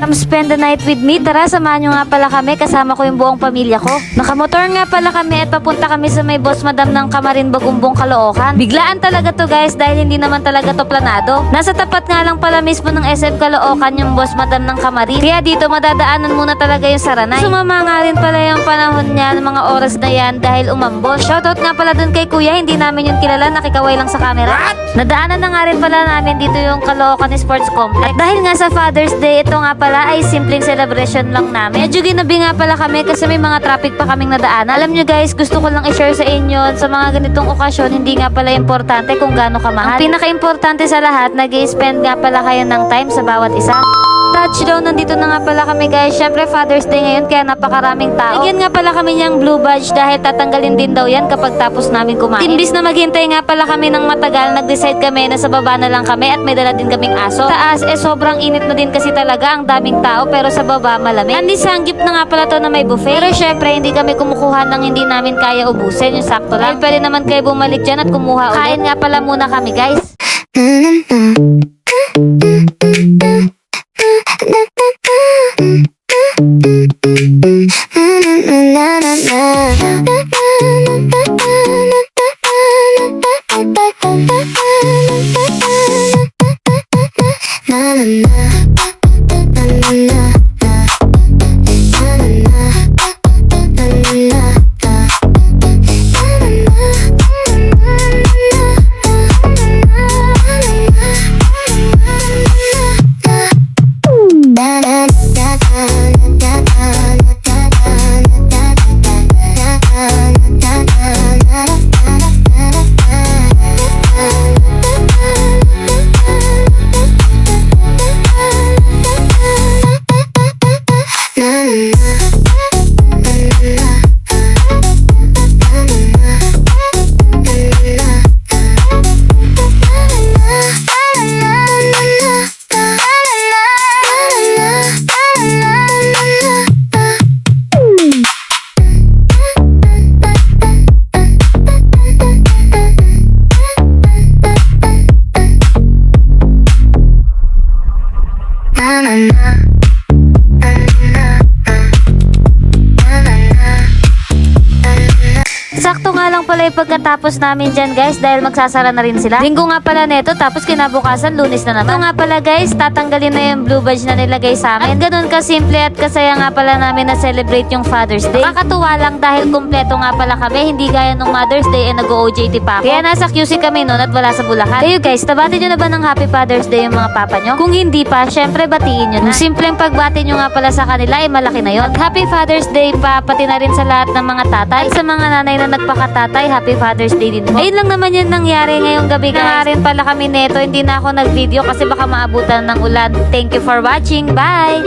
Come spend the night with me. Tara, samahan nyo nga pala kami. Kasama ko yung buong pamilya ko. Nakamotor nga pala kami at papunta kami sa may Boss Madam ng Kamarin Bagumbong, Caloocan. Biglaan talaga to guys dahil hindi naman talaga to planado. Nasa tapat nga lang pala mismo ng SM Caloocan yung Boss Madam ng Kamarin. Kaya dito madadaanan muna talaga yung Saranay. Sumama nga rin pala yung panahon niya ng mga oras na yan dahil umambos. Shoutout nga pala dun kay Kuya. Hindi namin yung kilala, nakikaway lang sa camera. Nadaanan na nga rin pala namin dito yung Caloocan Sports Complex. At dahil nga sa Father's Day, ito nga pala ay simpleng celebration lang namin. Medyo ginabi nga pala kami kasi may mga traffic pa kaming nadaanan. Alam nyo guys, gusto ko lang i-share sa inyo sa mga ganitong okasyon, hindi nga pala importante kung gaano kamahal. Ang pinaka-importante sa lahat, nag-i-spend nga pala kayo ng time sa bawat isa. Touchdown, nandito na nga pala kami guys. Syempre Father's Day ngayon kaya napakaraming tao. Bigyan nga pala kami niyang blue badge dahil tatanggalin din daw yan kapag tapos namin kumain. Imbis na maghintay nga pala kami ng matagal, nag-decide kami na sa baba na lang kami at may dala din kaming aso. Taas sobrang init na din kasi talaga, ang daming tao, pero sa baba malamig. Sanggip na nga pala to na may buffet. Pero syempre hindi kami kumukuha ng hindi namin kaya ubusin, yung sakto lang. Dahil pwede naman kayo bumalik dyan at kumuha ulit. Kain nga pala muna kami guys. Sakto nga lang pala yung pagkatapos namin dyan guys dahil magsasara na rin sila. Linggo nga pala neto tapos kinabukasan Lunes na naman. Ito nga pala guys, tatanggalin na yung blue badge na nilagay sa amin. At ganun kasimple at kasaya nga pala namin na celebrate yung Father's Day. Nakakatuwa lang dahil kumpleto nga pala kami, hindi gaya nung Mother's Day nag-OJT pa ako. Kaya nasa QC kami noon at wala sa Bulacan. Kayo guys, tabati nyo na ba ng Happy Father's Day yung mga papa nyo? Kung hindi pa, syempre batiin nyo na. Kung simpleng pagbati nyo nga pala sa kanila ay malaki na yon. At Happy Father's Day pa pati na rin sa lahat ng mga tatay. At sa mga nanay na nagpakatatay, Happy Father's Day din po. Ayun lang naman yun nangyari ngayong gabi guys. Nga rin pala kami neto, hindi na ako nag-video kasi baka maabutan ng ulan. Thank you for watching. Bye!